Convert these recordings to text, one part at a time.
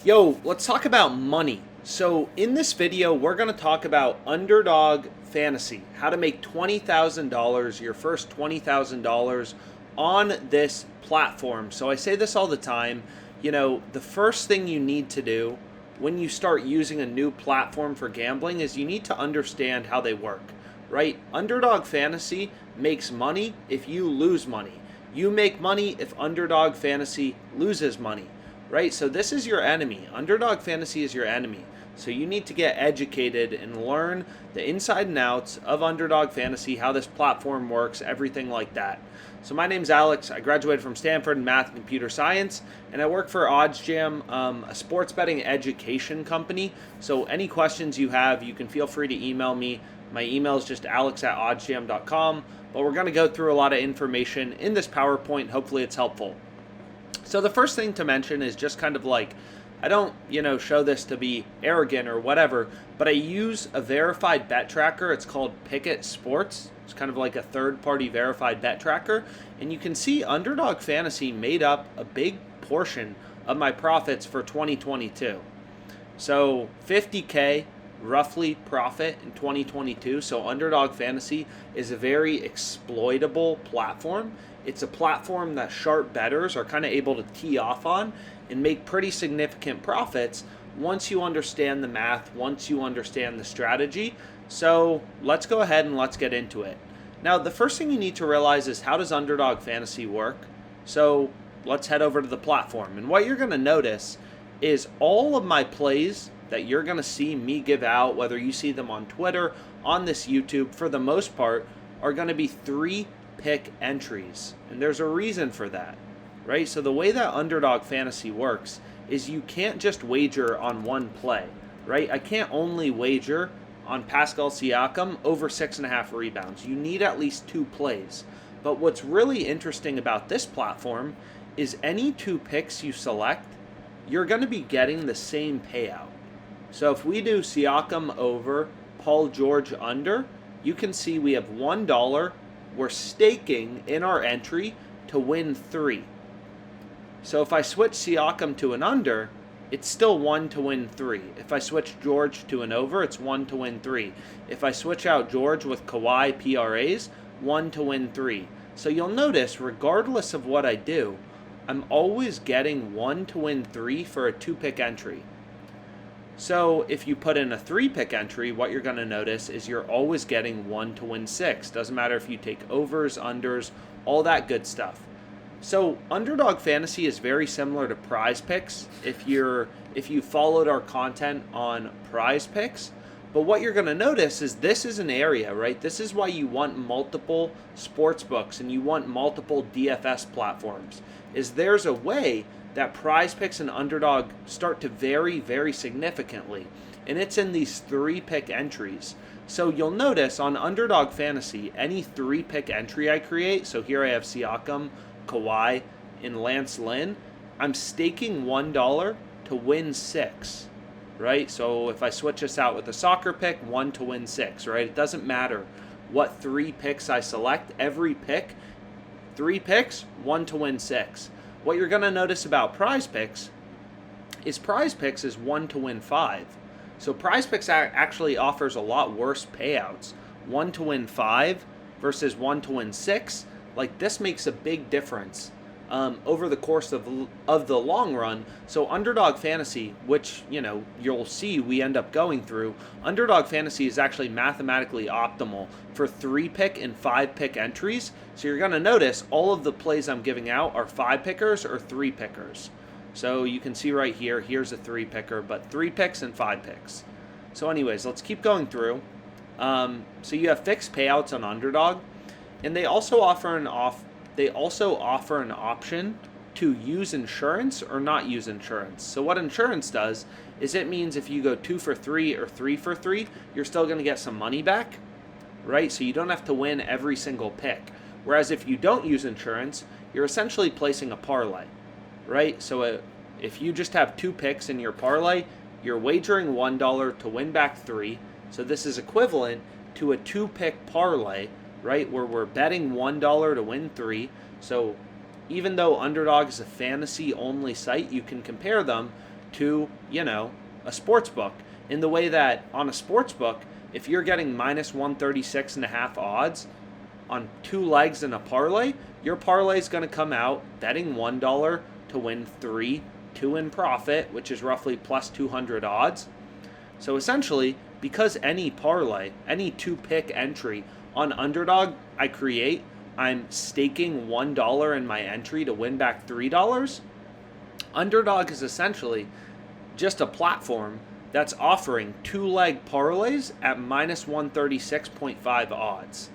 Yo, let's talk about money. So, in this video, we're going to talk about Underdog Fantasy, how to make $20,000, your first $20,000 on this platform. So, I say this all the time. The first thing you need to do when you start using a new platform for gambling is you need to understand how they work, right? Underdog Fantasy makes money if you lose money. You make money if Underdog Fantasy loses money, right? So this is your enemy. Underdog Fantasy is your enemy. So you need to get educated and learn the inside and outs of Underdog Fantasy, how this platform works, everything like that. So my name's Alex. I graduated from Stanford in math and computer science, and I work for OddsJam, a sports betting education company. So any questions you have, you can feel free to email me. My email is just alex@oddsjam.com, but we're going to go through a lot of information in this PowerPoint. Hopefully it's helpful. So the first thing to mention is just kind of like, I don't, show this to be arrogant or whatever, but I use a verified bet tracker. It's called Pickett Sports. It's kind of like a third-party verified bet tracker. And you can see Underdog Fantasy made up a big portion of my profits for 2022. So 50K roughly profit in 2022. So Underdog Fantasy is a very exploitable platform. It's a platform that sharp bettors are kind of able to tee off on and make pretty significant profits once you understand the math, once you understand the strategy. So let's go ahead and let's get into it. Now, the first thing you need to realize is, how does Underdog Fantasy work? So let's head over to the platform. And what you're going to notice is all of my plays that you're going to see me give out, whether you see them on Twitter, on this YouTube, for the most part, are going to be 3-pick entries. And there's a reason for that, right? So the way that Underdog Fantasy works is you can't just wager on one play, right? I can't only wager on Pascal Siakam over 6.5 rebounds. You need at least 2 plays. But what's really interesting about this platform is any 2 picks you select, you're going to be getting the same payout. So if we do Siakam over, Paul George under, you can see we have $1. We're staking in our entry to win 3. So if I switch Siakam to an under, it's still 1 to win 3. If I switch George to an over, it's 1 to win 3. If I switch out George with Kawhi PRAs, 1 to win 3. So you'll notice, regardless of what I do, I'm always getting 1 to win 3 for a 2-pick entry. So if you put in a 3-pick entry, what you're going to notice is you're always getting 1 to win 6. Doesn't matter if you take overs, unders, all that good stuff. So Underdog Fantasy is very similar to Prize Picks if you followed our content on Prize Picks. But what you're going to notice is this is an area, right? This is why you want multiple sports books and you want multiple DFS platforms. Is there's a way that Prize Picks and Underdog start to vary very significantly. And it's in these 3-pick entries. So you'll notice on Underdog Fantasy, any 3-pick entry I create, so here I have Siakam, Kawhi, and Lance Lynn, I'm staking $1 to win 6, right? So if I switch this out with a soccer pick, 1 to win 6, right? It doesn't matter what 3 picks I select. Every pick, 3 picks, 1 to win 6. What you're going to notice about Prize Picks is 1 to win 5. So Prize Picks actually offers a lot worse payouts. 1 to win 5 versus 1 to win 6. Like, this makes a big difference over the course of the long run. So Underdog Fantasy, which you'll see we end up going through, Underdog Fantasy is actually mathematically optimal for 3-pick and 5-pick entries. So you're going to notice all of the plays I'm giving out are 5-pickers or 3-pickers. So you can see right here, here's a 3-picker, but 3 picks and 5 picks. So anyways, let's keep going through. So you have fixed payouts on Underdog, and they also offer an option to use insurance or not use insurance. So what insurance does is it means if you go 2 for 3 or 3 for 3, you're still going to get some money back, right? So you don't have to win every single pick. Whereas if you don't use insurance, you're essentially placing a parlay, right? So if you just have 2 picks in your parlay, you're wagering $1 to win back 3. So this is equivalent to a 2-pick parlay, right, where we're betting $1 to win 3. So even though Underdog is a fantasy-only site, you can compare them to, a sports book, in the way that on a sports book, if you're getting minus 136.5 odds on 2 legs in a parlay, your parlay is going to come out betting $1 to win 3, 2 in profit, which is roughly plus 200 odds. So essentially, because any parlay, any 2-pick entry on Underdog I create, I'm staking $1 in my entry to win back $3. Underdog is essentially just a platform that's offering 2-leg parlays at minus 136.5 odds,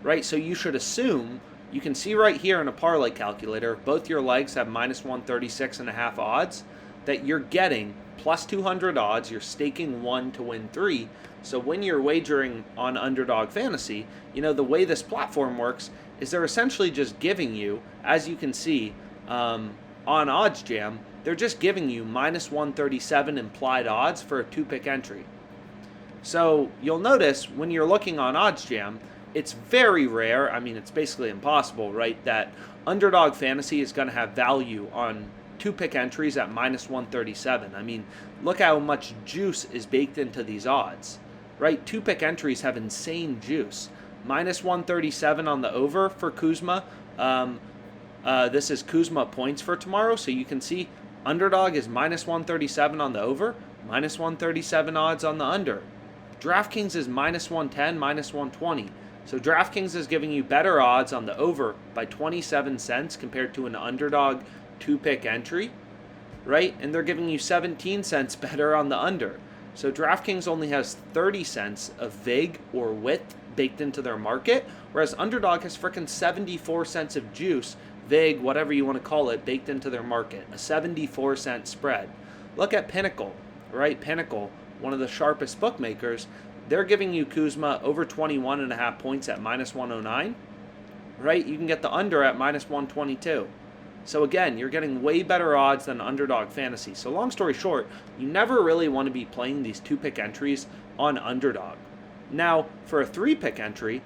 right? So you should assume, you can see right here in a parlay calculator, if both your legs have minus 136.5 odds, that you're getting plus 200 odds, you're staking 1 to win 3. So when you're wagering on Underdog Fantasy, the way this platform works is they're essentially just giving you, as you can see on OddsJam, they're just giving you minus 137 implied odds for a 2-pick entry. So you'll notice when you're looking on OddsJam, it's very rare, it's basically impossible, right, that Underdog Fantasy is going to have value on 2-pick entries at minus 137. Look how much juice is baked into these odds, right? 2-pick entries have insane juice. Minus 137 on the over for Kuzma. This is Kuzma points for tomorrow, so you can see Underdog is minus 137 on the over, minus 137 odds on the under. DraftKings is minus 110, minus 120. So DraftKings is giving you better odds on the over by 27 cents compared to an Underdog 2-pick entry, right? And they're giving you 17 cents better on the under. So DraftKings only has 30 cents of vig or width baked into their market, whereas Underdog has frickin' 74 cents of juice, vig, whatever you want to call it, baked into their market. A 74-cent spread. Look at Pinnacle, right? Pinnacle, one of the sharpest bookmakers, they're giving you Kuzma over 21.5 points at minus 109, right? You can get the under at minus 122. So again, you're getting way better odds than Underdog Fantasy. So long story short, you never really want to be playing these 2-pick entries on Underdog. Now, for a 3-pick entry,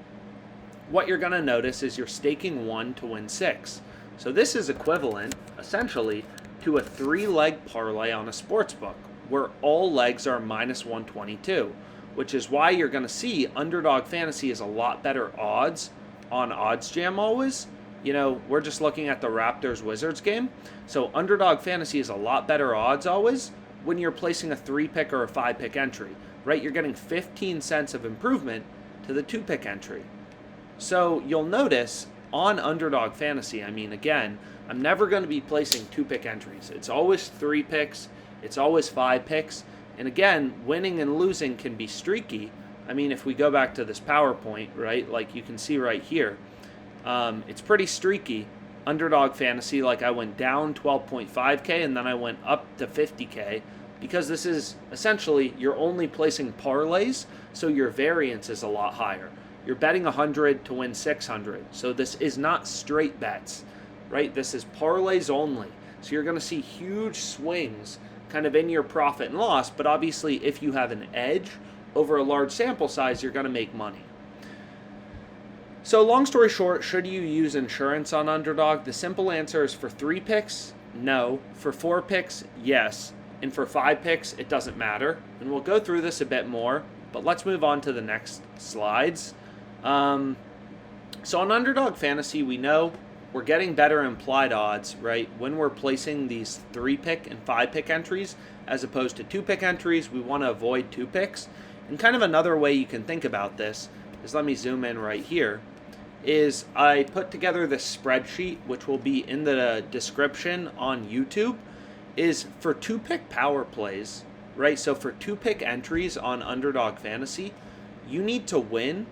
what you're going to notice is you're staking 1 to win 6. So this is equivalent, essentially, to a 3-leg parlay on a sports book, where all legs are minus 122, which is why you're going to see Underdog Fantasy is a lot better odds on OddsJam always. We're just looking at the Raptors-Wizards game. So Underdog Fantasy is a lot better odds always when you're placing a 3-pick or a 5-pick entry, right? You're getting 15 cents of improvement to the 2-pick entry. So you'll notice on Underdog Fantasy, again, I'm never going to be placing 2-pick entries. It's always 3 picks. It's always 5 picks. And again, winning and losing can be streaky. If we go back to this PowerPoint, right, like you can see right here, it's pretty streaky. Underdog Fantasy, like I went down 12.5K and then I went up to 50K because this is essentially, you're only placing parlays, so your variance is a lot higher. You're betting 100 to win 600. So this is not straight bets, right? This is parlays only. So you're going to see huge swings kind of in your profit and loss, but obviously if you have an edge over a large sample size, you're going to make money. So long story short, should you use insurance on Underdog? The simple answer is for 3 picks, no. For 4 picks, yes. And for 5 picks, it doesn't matter. And we'll go through this a bit more, but let's move on to the next slides. So on Underdog Fantasy, we know we're getting better implied odds, right? When we're placing these 3-pick and 5-pick entries, as opposed to 2-pick entries, we want to avoid 2 picks. And kind of another way you can think about this is, let me zoom in right here, is I put together this spreadsheet, which will be in the description on YouTube, is for 2-pick power plays, right? So for 2-pick entries on Underdog Fantasy, you need to win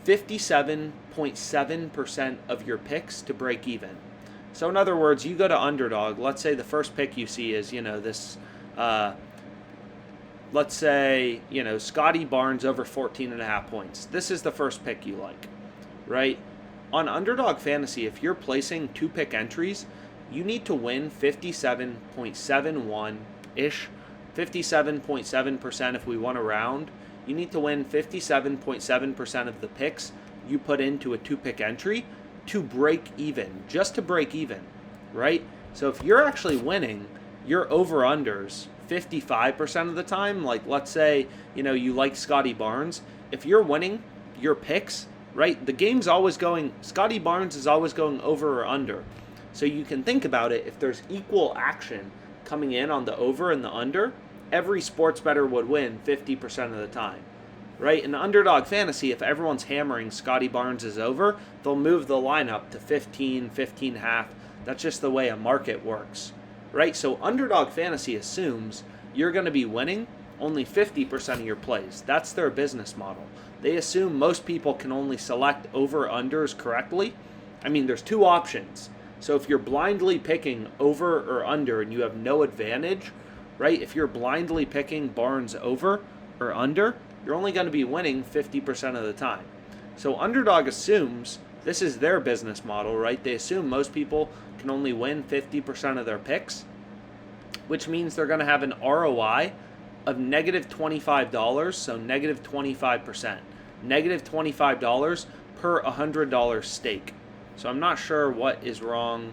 57.7% of your picks to break even. So in other words, you go to Underdog, let's say the first pick you see is, this, let's say, Scotty Barnes over 14.5 points. This is the first pick you like, right? On Underdog Fantasy, if you're placing 2-pick entries, you need to win 57.71-ish, 57.7% if we want to round. You need to win 57.7% of the picks you put into a 2-pick entry to break even, just to break even, right? So if you're actually winning your over-unders 55% of the time, like let's say, you like Scotty Barnes, if you're winning your picks, right, the game's always going, Scotty Barnes is always going over or under. So you can think about it, if there's equal action coming in on the over and the under, every sports bettor would win 50% of the time. Right? In Underdog Fantasy, if everyone's hammering Scotty Barnes is over, they'll move the line up to 15, 15.5. That's just the way a market works. Right? So Underdog Fantasy assumes you're going to be winning only 50% of your plays. That's their business model. They assume most people can only select over-unders correctly. I mean, there's two options. So if you're blindly picking over or under and you have no advantage, right? If you're blindly picking Barnes over or under, you're only going to be winning 50% of the time. So Underdog assumes this is their business model, right? They assume most people can only win 50% of their picks, which means they're going to have an ROI of negative $25, so negative 25%. Negative $25 per $100 stake. So I'm not sure what is wrong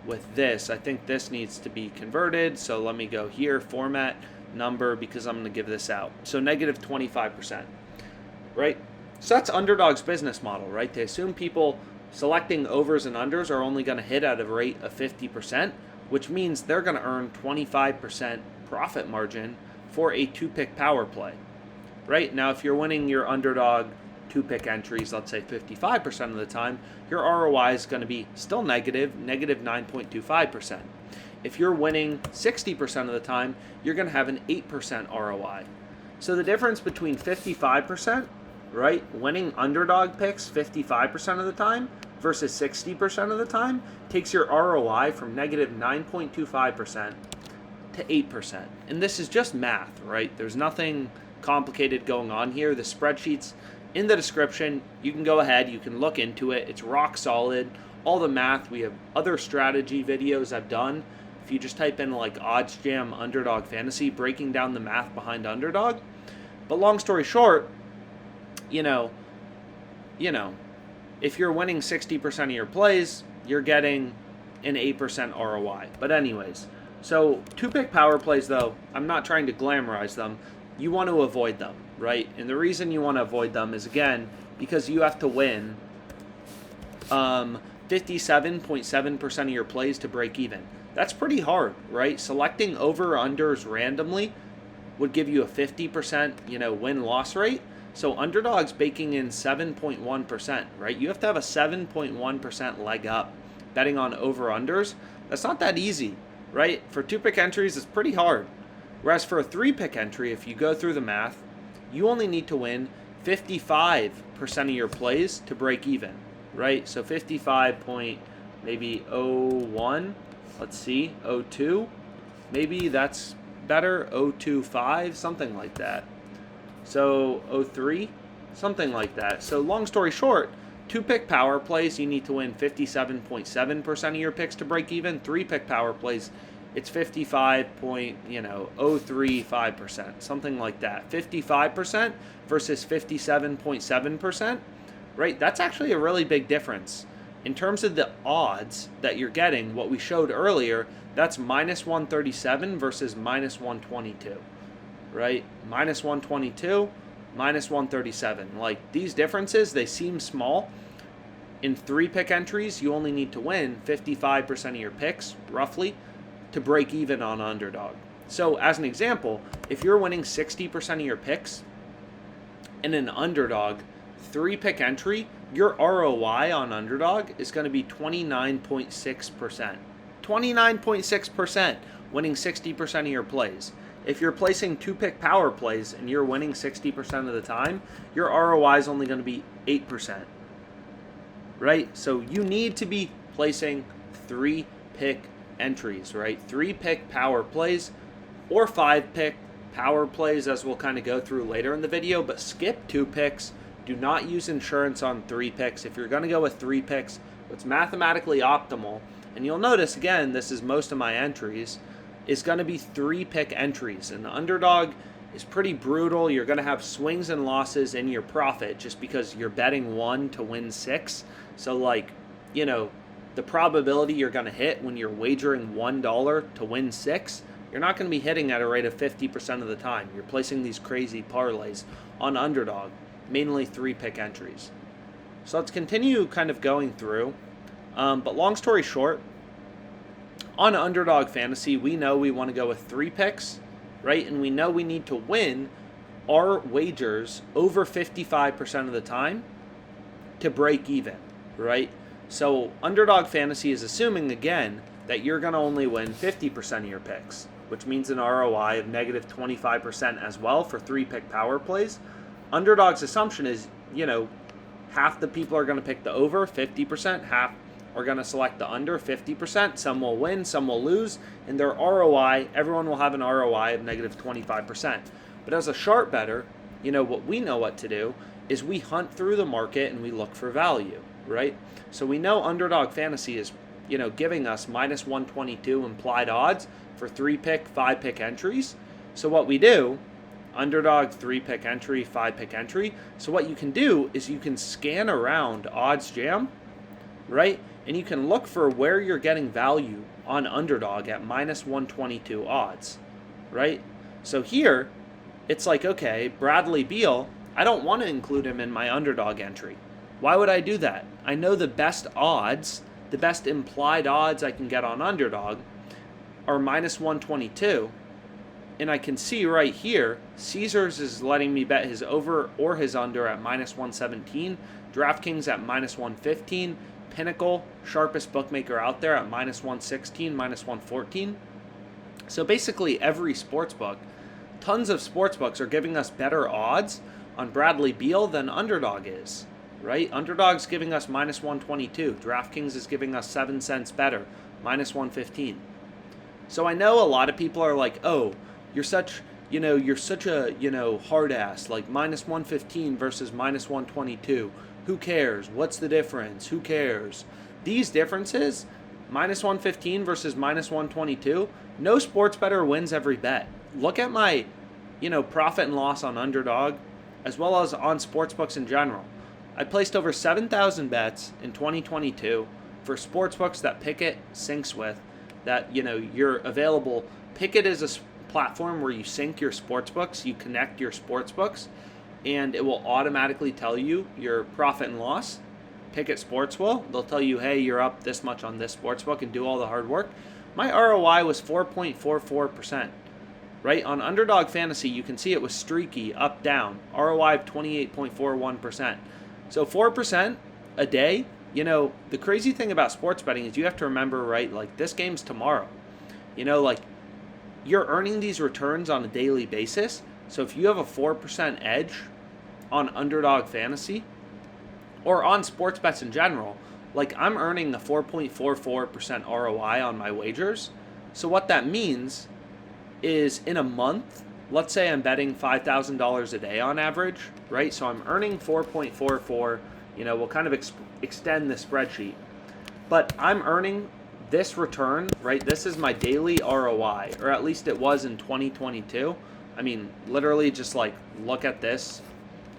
with this. I think this needs to be converted. So let me go here, format number, because I'm going to give this out. So negative 25%, right? So that's Underdog's business model, right? They assume people selecting overs and unders are only going to hit at a rate of 50%, which means they're going to earn 25% profit margin for a two-pick power play, right? Now, if you're winning your Underdog two-pick entries, let's say 55% of the time, your ROI is going to be still negative 9.25%. If you're winning 60% of the time, you're going to have an 8% ROI. So the difference between 55%, right, winning Underdog picks 55% of the time versus 60% of the time takes your ROI from negative 9.25% to 8%. And this is just math, right? There's nothing complicated going on here. The spreadsheet's in the description. You can go ahead, you can look into it. It's rock solid. All the math, we have other strategy videos I've done. If you just type in like Odds Jam Underdog Fantasy, breaking down the math behind Underdog. But long story short, if you're winning 60% of your plays, you're getting an 8% ROI. But anyways, so two-pick power plays, though, I'm not trying to glamorize them. You want to avoid them, right? And the reason you want to avoid them is, again, because you have to win 57.7% of your plays to break even. That's pretty hard, right? Selecting over or unders randomly would give you a 50%, win-loss rate. So Underdog's baking in 7.1%, right? You have to have a 7.1% leg up betting on over-unders. That's not that easy, right? For two-pick entries, it's pretty hard. Whereas for a three-pick entry, if you go through the math, you only need to win 55% of your plays to break even, right? So 55.01, let's see, 02, maybe that's better, 025, something like that. So 03, something like that. So long story short, two-pick power plays, you need to win 57.7% of your picks to break even. Three-pick power plays, it's 55.035%, something like that. 55% versus 57.7%, right? That's actually a really big difference. In terms of the odds that you're getting, what we showed earlier, that's minus 137 versus minus 122, right? Minus 122, minus 137. Like, these differences, they seem small. In three-pick entries, you only need to win 55% of your picks, roughly, to break even on Underdog. So, as an example, if you're winning 60% of your picks in an Underdog three-pick entry, your ROI on Underdog is going to be 29.6%. 29.6%, winning 60% of your plays. If you're placing two-pick power plays and you're winning 60% of the time, your ROI is only going to be 8%. Right? So you need to be placing three-pick entries, right? Three-pick power plays or five-pick power plays, as we'll kind of go through later in the video, but skip two picks. Do not use insurance on three picks. If you're going to go with three picks, what's mathematically optimal, and you'll notice, again, this is most of my entries, is going to be three-pick entries. And the Underdog is pretty brutal. You're going to have swings and losses in your profit just because you're betting one to win six. So, the probability you're going to hit when you're wagering $1 to win six you're not going to be hitting at a rate of 50% of the time. You're placing these crazy parlays on Underdog, mainly 3-pick entries. So let's continue kind of going through. But long story short, on Underdog Fantasy, we know we want to go with 3 picks, right? And we know we need to win our wagers over 55% of the time to break even, right? So Underdog Fantasy is assuming, again, that you're going to only win 50% of your picks, which means an ROI of negative 25% as well for 3-pick power plays. Underdog's assumption is, half the people are going to pick the over, 50%, half are going to select the under, 50%. Some will win, some will lose, and their ROI, everyone will have an ROI of negative 25%. But as a sharp bettor, what we know what to do is we hunt through the market and we look for value, right? So we know Underdog Fantasy is, giving us minus 122 implied odds for 3-pick, 5-pick entries. So what we do, Underdog 3-pick entry, 5-pick entry. So what you can do is you can scan around Odds Jam, right? And you can look for where you're getting value on Underdog at minus 122 odds, right? So here, it's like, okay, Bradley Beal, I don't want to include him in my Underdog entry. Why would I do that? I know the best odds, the best implied odds I can get on Underdog are minus 122. And I can see right here, Caesars is letting me bet his over or his under at minus 117, DraftKings at minus 115, Pinnacle, sharpest bookmaker out there, at minus 116, minus 114. So basically every sportsbook, tons of sportsbooks are giving us better odds on Bradley Beal than Underdog is, right? Underdog's giving us minus 122. DraftKings is giving us 7 cents better, minus 115. So I know a lot of people are like, oh, you're such a, hard ass, like minus 115 versus minus 122. Who cares? What's the difference? Who cares? These differences, minus 115 versus minus 122, no sports bettor wins every bet. Look at my, profit and loss on Underdog, as well as on sportsbooks in general. I placed over 7,000 bets in 2022 for sportsbooks that Pickett syncs with, that, you're available. Pickett is a platform where you sync your sportsbooks, you connect your sportsbooks, and it will automatically tell you your profit and loss. Pickett Sports will. They'll tell you, hey, you're up this much on this sportsbook and do all the hard work. My ROI was 4.44%. Right? On Underdog Fantasy, you can see it was streaky, up, down. ROI of 28.41%. So 4% a day. The crazy thing about sports betting is you have to remember, right, like this game's tomorrow. You're earning these returns on a daily basis. So if you have a 4% edge on Underdog Fantasy or on sports bets in general, like I'm earning a 4.44% ROI on my wagers. So what that means is in a month, let's say I'm betting $5,000 a day on average, right? So I'm earning 4.44, we'll kind of extend the spreadsheet. But I'm earning this return, right? This is my daily ROI, or at least it was in 2022. I mean, literally just like look at this.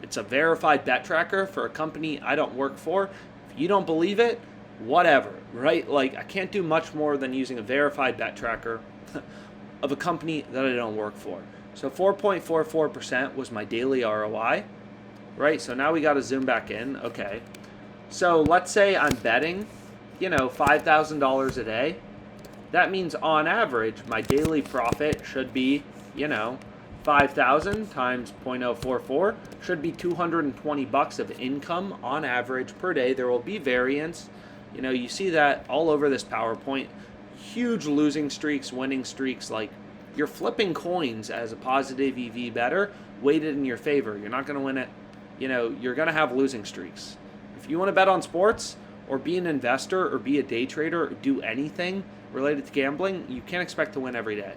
It's a verified bet tracker for a company I don't work for. If you don't believe it, whatever, right? Like I can't do much more than using a verified bet tracker of a company that I don't work for. So 4.44% was my daily ROI, right? So now we got to zoom back in. Okay. So let's say I'm betting, $5,000 a day. That means on average, my daily profit should be, 5,000 times 0.044 should be $220 of income on average per day. There will be variance. You see that all over this PowerPoint. Huge losing streaks, winning streaks. Like you're flipping coins as a positive EV bettor weighted in your favor. You're not going to win it. You're going to have losing streaks. If you want to bet on sports or be an investor or be a day trader or do anything related to gambling, you can't expect to win every day.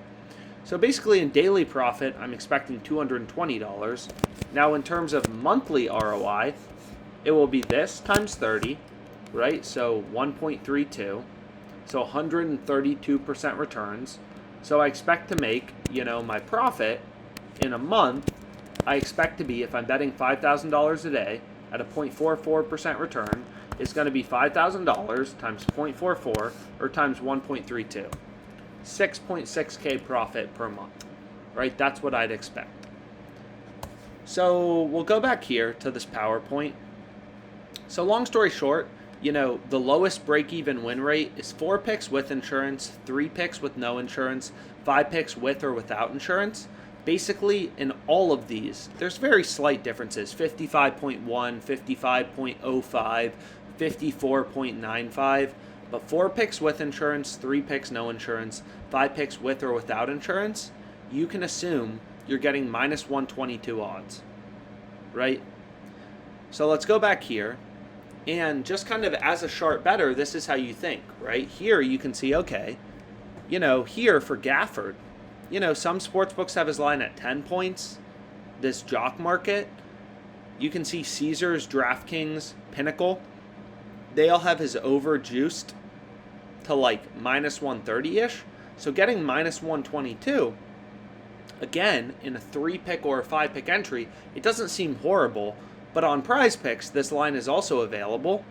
So basically in daily profit, I'm expecting $220. Now in terms of monthly ROI, it will be this times 30, right? So 1.32, so 132% returns. So I expect to make, my profit in a month, I expect to be, if I'm betting $5,000 a day at a 0.44% return, it's going to be $5,000 times 0.44 or times 1.32. 6.6K profit per month, right? That's what I'd expect. So we'll go back here to this PowerPoint. So long story short, the lowest break-even win rate is 4 picks with insurance, 3 picks with no insurance, 5 picks with or without insurance. Basically, in all of these, there's very slight differences, 55.1, 55.05, 54.95, but 4 picks with insurance, 3 picks no insurance, 5 picks with or without insurance, you can assume you're getting minus 122 odds, right? So let's go back here. And just kind of as a sharp bettor, this is how you think, right? Here you can see, okay, here for Gafford, some sportsbooks have his line at 10 points. This jock market, you can see Caesars, DraftKings, Pinnacle, they all have his over juiced to like minus 130-ish. So getting minus 122, again, in a 3-pick or a 5-pick entry, it doesn't seem horrible. But on Prize Picks, this line is also available,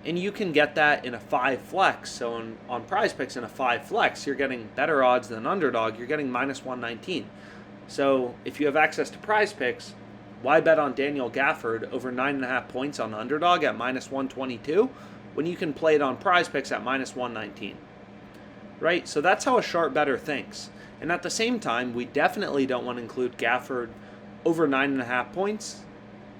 and you can get that in a 5 flex. So on Prize Picks in a 5 flex, you're getting better odds than Underdog. You're getting minus 119. So if you have access to Prize Picks, why bet on Daniel Gafford over 9.5 points on Underdog at minus 122 when you can play it on Prize Picks at minus 119? Right? So that's how a sharp bettor thinks. And at the same time, we definitely don't want to include Gafford over 9.5 points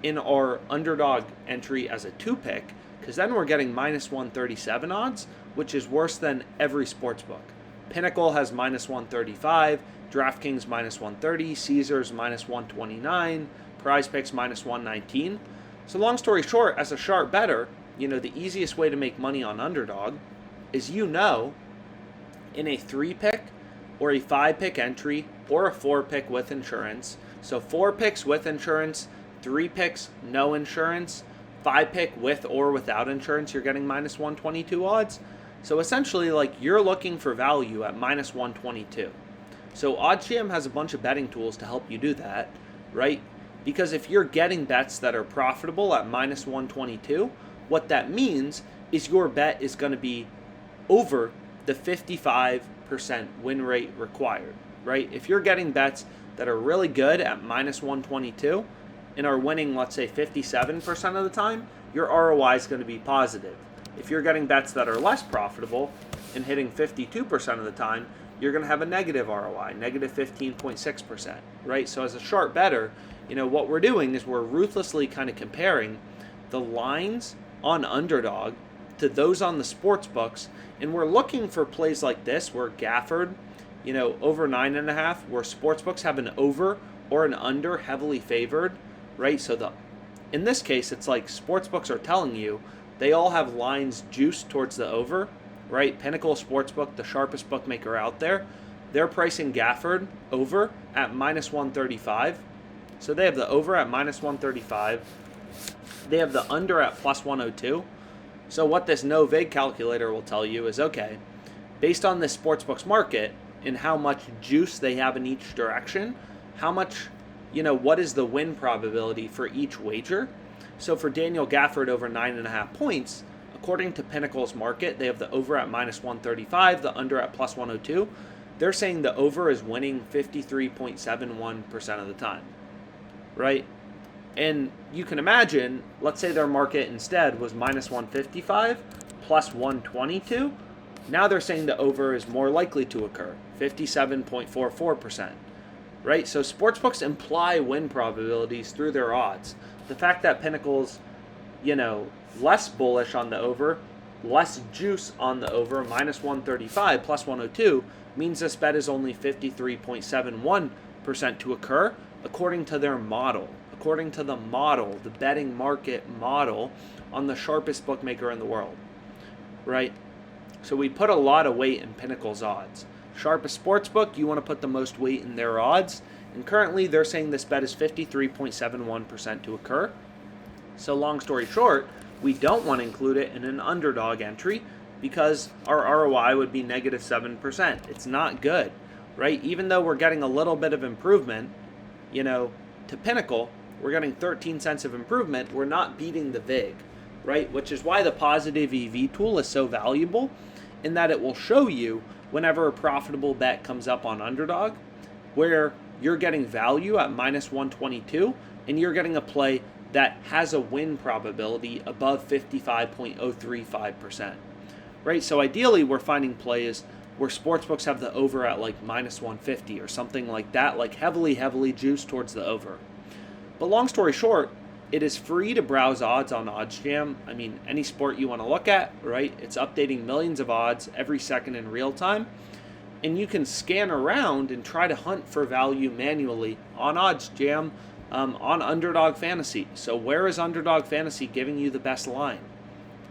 in our Underdog entry as a 2-pick, because then we're getting minus 137 odds, which is worse than every sportsbook. Pinnacle has minus 135, DraftKings minus 130, Caesars minus 129, Prize Picks minus 119. So long story short, as a sharp bettor, the easiest way to make money on Underdog is in a 3-pick or a 5-pick entry or a 4-pick with insurance. So 4 picks with insurance, 3 picks, no insurance, 5 pick with or without insurance, you're getting minus 122 odds. So essentially, you're looking for value at minus 122. So OddsJam has a bunch of betting tools to help you do that, right? Because if you're getting bets that are profitable at minus 122, what that means is your bet is going to be over the 55% win rate required, right? If you're getting bets that are really good at minus 122, and are winning, let's say, 57% of the time, your ROI is going to be positive. If you're getting bets that are less profitable and hitting 52% of the time, you're going to have a negative ROI, negative 15.6%, right? So as a sharp bettor, what we're doing is we're ruthlessly kind of comparing the lines on Underdog to those on the sports books, and we're looking for plays like this where Gafford, over 9.5, where sports books have an over or an under heavily favored, right? So in this case, it's like sportsbooks are telling you they all have lines juiced towards the over, right? Pinnacle Sportsbook, the sharpest bookmaker out there, they're pricing Gafford over at minus 135. So they have the over at minus 135. They have the under at plus 102. So what this no vig calculator will tell you is, okay, based on this sportsbook's market and how much juice they have in each direction, how much what is the win probability for each wager? So for Daniel Gafford over 9.5 points, according to Pinnacle's market, they have the over at minus 135, the under at plus 102. They're saying the over is winning 53.71% of the time, right? And you can imagine, let's say their market instead was minus 155 plus 122. Now they're saying the over is more likely to occur, 57.44%. Right? So sportsbooks imply win probabilities through their odds. The fact that Pinnacle's, less bullish on the over, less juice on the over, minus 135 plus 102, means this bet is only 53.71% to occur according to their model. According to the model, the betting market model on the sharpest bookmaker in the world. Right? So we put a lot of weight in Pinnacle's odds. Sharpest sportsbook, you want to put the most weight in their odds. And currently, they're saying this bet is 53.71% to occur. So long story short, we don't want to include it in an Underdog entry because our ROI would be negative 7%. It's not good, right? Even though we're getting a little bit of improvement, to Pinnacle, we're getting 13 cents of improvement. We're not beating the VIG, right? Which is why the positive EV tool is so valuable in that it will show you whenever a profitable bet comes up on Underdog, where you're getting value at minus 122 and you're getting a play that has a win probability above 55.035%. Right? So ideally, we're finding plays where sportsbooks have the over at like minus 150 or something like that, like heavily juiced towards the over. But long story short, it is free to browse odds on OddsJam. I mean, any sport you want to look at, right? It's updating millions of odds every second in real time. And you can scan around and try to hunt for value manually on OddsJam, on Underdog Fantasy. So where is Underdog Fantasy giving you the best line,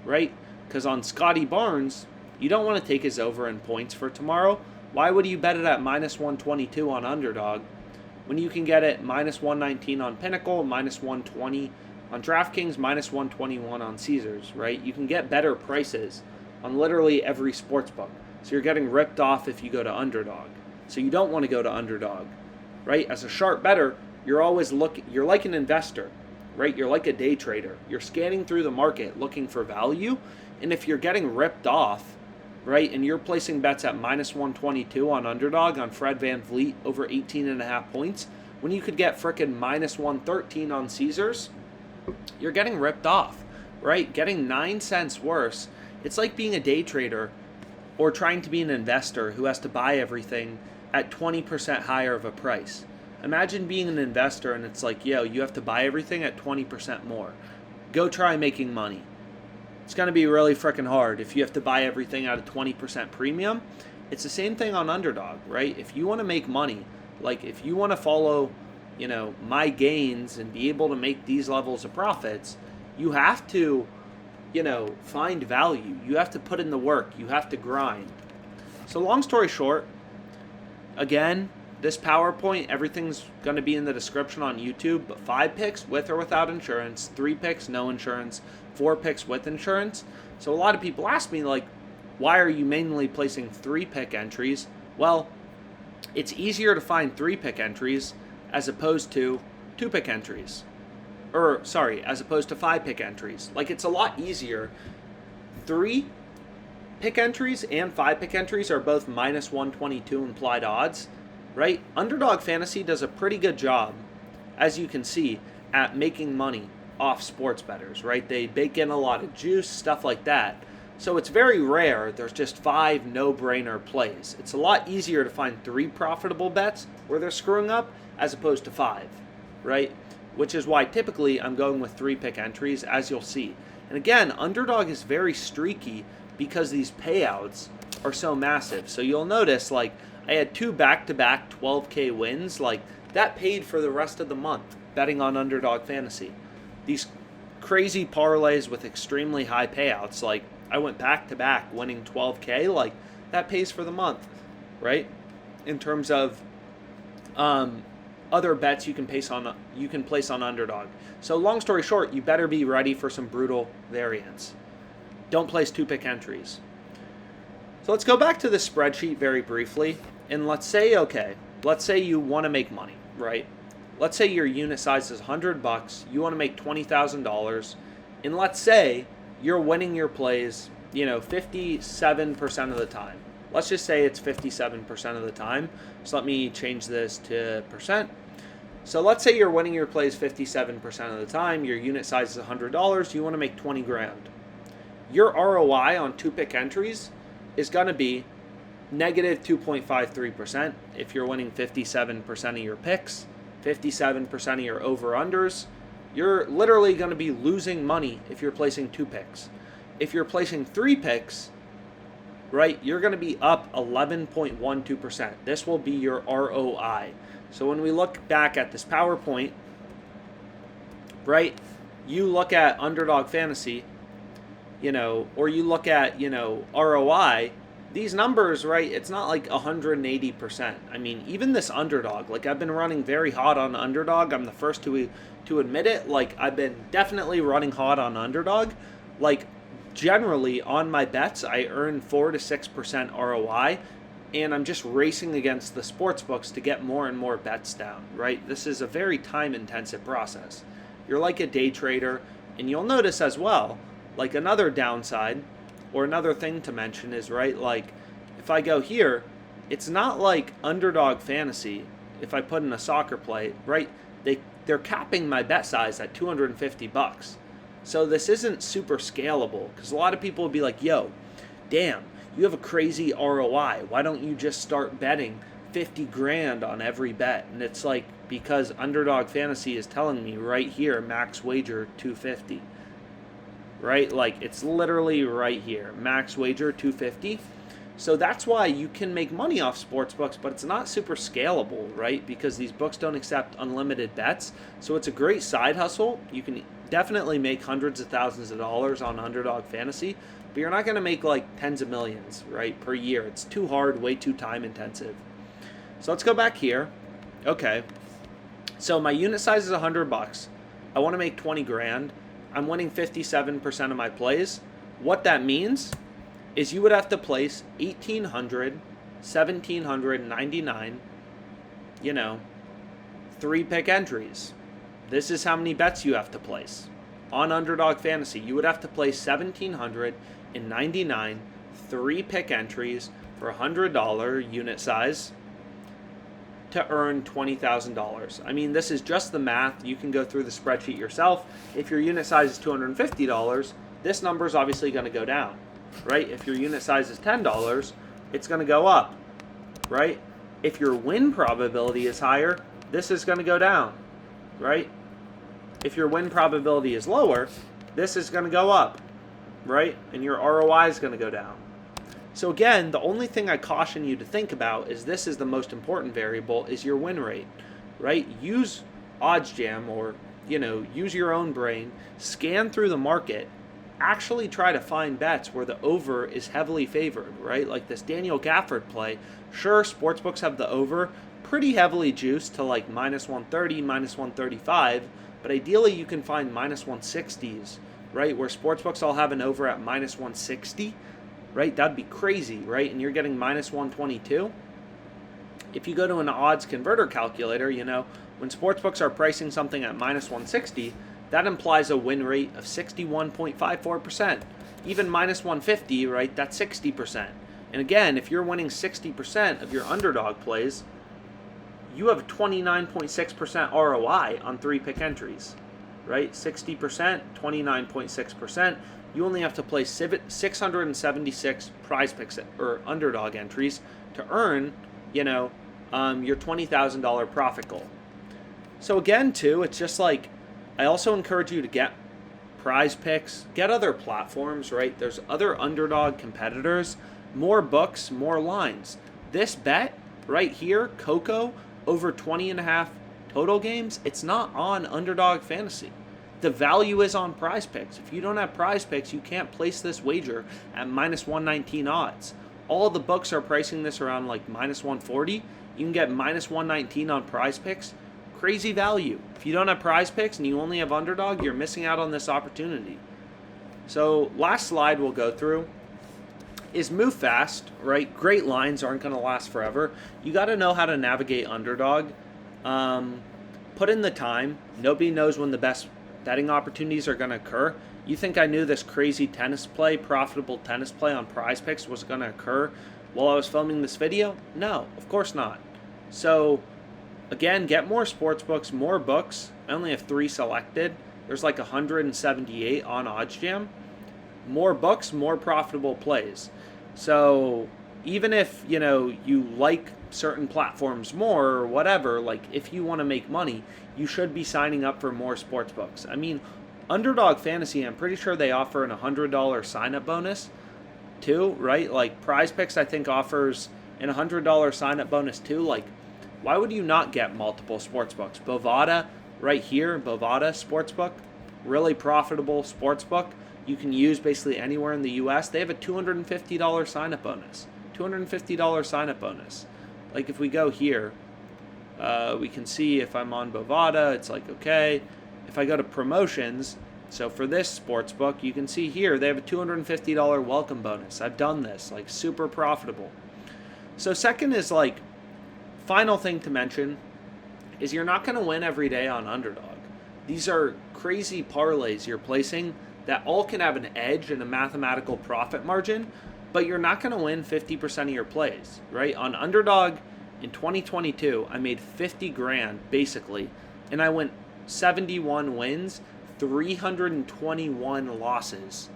right? Because on Scotty Barnes, you don't want to take his over in points for tomorrow. Why would you bet it at minus 122 on Underdog when you can get it minus 119 on Pinnacle, minus 120 on DraftKings, minus 121 on Caesars, right? You can get better prices on literally every sportsbook. So you're getting ripped off if you go to Underdog. So you don't want to go to Underdog, right? As a sharp bettor, you're always you're like an investor, right? You're like a day trader. You're scanning through the market looking for value. And if you're getting ripped off, right, and you're placing bets at minus 122 on Underdog on Fred VanVleet over 18.5 points, when you could get frickin' minus 113 on Caesars, you're getting ripped off, right? Getting 9 cents worse. It's like being a day trader or trying to be an investor who has to buy everything at 20% higher of a price. Imagine being an investor and it's like, yo, you have to buy everything at 20% more. Go try making money. It's going to be really freaking hard if you have to buy everything at a 20% premium. It's the same thing on Underdog, right? If you want to make money, like if you want to follow, my gains and be able to make these levels of profits, you have to, find value. You have to put in the work. You have to grind. So long story short, again, this PowerPoint, everything's going to be in the description on YouTube, but 5 picks with or without insurance, 3 picks, no insurance, 4 picks with insurance. So a lot of people ask me, like, why are you mainly placing 3-pick entries? Well, it's easier to find 3-pick entries as opposed to 2-pick entries. As opposed to 5-pick entries. Like, it's a lot easier. 3-pick entries and 5-pick entries are both minus 122 implied odds, right? Underdog Fantasy does a pretty good job, as you can see, at making money off sports bettors, right? They bake in a lot of juice, stuff like that. So it's very rare there's just 5 no-brainer plays. It's a lot easier to find 3 profitable bets where they're screwing up as opposed to 5, right? Which is why typically I'm going with 3-pick entries, as you'll see. And again, Underdog is very streaky because these payouts are so massive. So you'll notice, like, I had 2 back-to-back 12K wins. Like, that paid for the rest of the month betting on Underdog Fantasy. These crazy parlays with extremely high payouts, like I went back-to-back winning 12K, like that pays for the month, right? In terms of other bets you can place on Underdog. So long story short, you better be ready for some brutal variance. Don't place 2-pick entries. So let's go back to the spreadsheet very briefly, and let's say you want to make money, right? Let's say your unit size is $100, you want to make $20,000, and let's say you're winning your plays, 57% of the time. Let's just say it's 57% of the time. So let me change this to percent. So let's say you're winning your plays 57% of the time, your unit size is $100, you want to make 20 grand. Your ROI on 2-pick entries is going to be negative 2.53% if you're winning 57% of your picks, 57% of your over-unders. You're literally going to be losing money if you're placing 2 picks. If you're placing 3 picks, right, you're going to be up 11.12%. This will be your ROI. So when we look back at this PowerPoint, right, you look at Underdog Fantasy, or you look at, ROI, these numbers, right, it's not like 180%. I mean, even this Underdog, like I've been running very hot on Underdog. I'm the first to admit it. Like I've been definitely running hot on Underdog. Like generally on my bets, I earn 4 to 6% ROI, and I'm just racing against the sports books to get more and more bets down, right? This is a very time-intensive process. You're like a day trader, and you'll notice as well, like another downside or another thing to mention is, right, like if I go here, it's not like Underdog Fantasy. If I put in a soccer play, right, they're capping my bet size at $250. So this isn't super scalable, because a lot of people will be like, yo, damn, you have a crazy ROI. Why don't you just start betting 50 grand on every bet? And it's like, because Underdog Fantasy is telling me right here, max wager 250. Right? Like, it's literally right here, max wager 250. So that's why you can make money off sportsbooks, but it's not super scalable, right? Because these books don't accept unlimited bets. So it's a great side hustle. You can definitely make hundreds of thousands of dollars on Underdog Fantasy, but you're not going to make like tens of millions, right, per year. It's too hard, way too time intensive. So let's go back here. Okay. So my unit size is $100. I want to make 20 grand. I'm winning 57% of my plays. What that means is you would have to place 1,800, 1,799, 3-pick entries. This is how many bets you have to place. On Underdog Fantasy, you would have to place 1,799 3-pick entries for $100 unit size to earn $20,000. I mean, this is just the math. You can go through the spreadsheet yourself. If your unit size is $250, this number is obviously going to go down, right? If your unit size is $10, it's going to go up, right? If your win probability is higher, this is going to go down, right? If your win probability is lower, this is going to go up, right? And your ROI is going to go down. So again, the only thing I caution you to think about is this is the most important variable, is your win rate, right? Use OddsJam, or, use your own brain, scan through the market, actually try to find bets where the over is heavily favored, right? Like this Daniel Gafford play. Sure, sportsbooks have the over pretty heavily juiced to like minus 130, minus 135, but ideally you can find minus 160s, right? Where sportsbooks all have an over at minus 160, right? That'd be crazy, right? And you're getting minus 122. If you go to an odds converter calculator, when sportsbooks are pricing something at minus 160, that implies a win rate of 61.54%. Even minus 150, right? That's 60%. And again, if you're winning 60% of your underdog plays, you have 29.6% ROI on 3-pick entries, right? 60%, 29.6%. You only have to play 676 prize picks or underdog entries to earn, your $20,000 profit goal. So again, too, it's just like, I also encourage you to get prize picks, get other platforms, right? There's other underdog competitors, more books, more lines. This bet right here, Coco, over 20.5 total games, it's not on Underdog Fantasy. The value is on prize picks. If you don't have prize picks, you can't place this wager at minus 119 odds. All the books are pricing this around like minus 140. You can get minus 119 on prize picks. Crazy value. If you don't have prize picks and you only have underdog, you're missing out on this opportunity. So last slide we'll go through is move fast, right? Great lines aren't going to last forever. You got to know how to navigate underdog. Put in the time. Nobody knows when the best betting opportunities are going to occur. You think I knew this crazy profitable tennis play on prize picks was going to occur while I was filming this video? No, of course not. So again, get more sports books, more books. I only have 3 selected. There's like 178 on OddsJam. More books, more profitable plays. So even if, you like certain platforms more or whatever, like if you want to make money, you should be signing up for more sports books. I mean, Underdog Fantasy, I'm pretty sure they offer an $100 sign-up bonus too, right? Like Prize Picks, I think, offers an $100 sign-up bonus too. Like, why would you not get multiple sports books? Bovada, right here, Bovada Sportsbook, really profitable sports book. You can use basically anywhere in the U.S. They have a $250 sign-up bonus. $250 sign-up bonus. Like if we go here, we can see if I'm on Bovada, it's like, okay. If I go to promotions, so for this sports book, you can see here they have a $250 welcome bonus. I've done this, like super profitable. So second is like, final thing to mention is you're not going to win every day on Underdog. These are crazy parlays you're placing that all can have an edge and a mathematical profit margin, but you're not going to win 50% of your plays, right? On Underdog in 2022, I made 50 grand basically, and I went 71 wins, 321 losses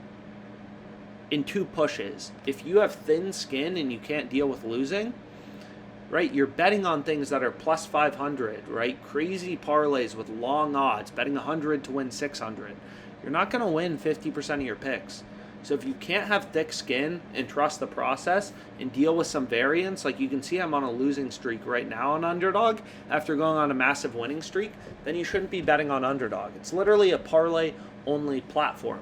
in 2 pushes. If you have thin skin and you can't deal with losing, right, you're betting on things that are plus 500, right? Crazy parlays with long odds, betting 100 to win 600. You're not going to win 50% of your picks. So if you can't have thick skin and trust the process and deal with some variance, like you can see I'm on a losing streak right now on Underdog after going on a massive winning streak, then you shouldn't be betting on Underdog. It's literally a parlay-only platform.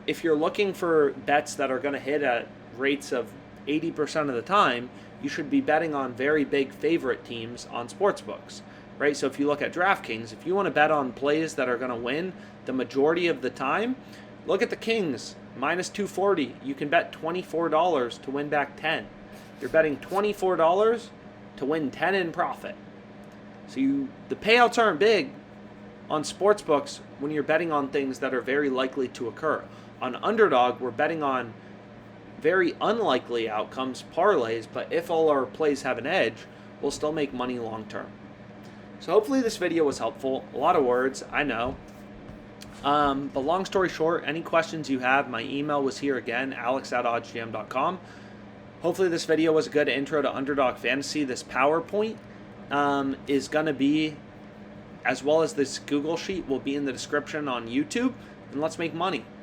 If you're looking for bets that are going to hit at rates of 80% of the time, you should be betting on very big favorite teams on sportsbooks, right? So if you look at DraftKings, if you want to bet on plays that are going to win the majority of the time, look at the Kings, minus 240. You can bet $24 to win back 10. You're betting $24 to win 10 in profit. So the payouts aren't big on sportsbooks when you're betting on things that are very likely to occur. On Underdog, we're betting on very unlikely outcomes, parlays, but if all our plays have an edge, we'll still make money long term. So hopefully this video was helpful. A lot of words, I know. But long story short, any questions you have, my email was here again, alex@oddsjam.com. Hopefully this video was a good intro to Underdog Fantasy. This PowerPoint is going to be, as well as this Google Sheet, will be in the description on YouTube. And let's make money.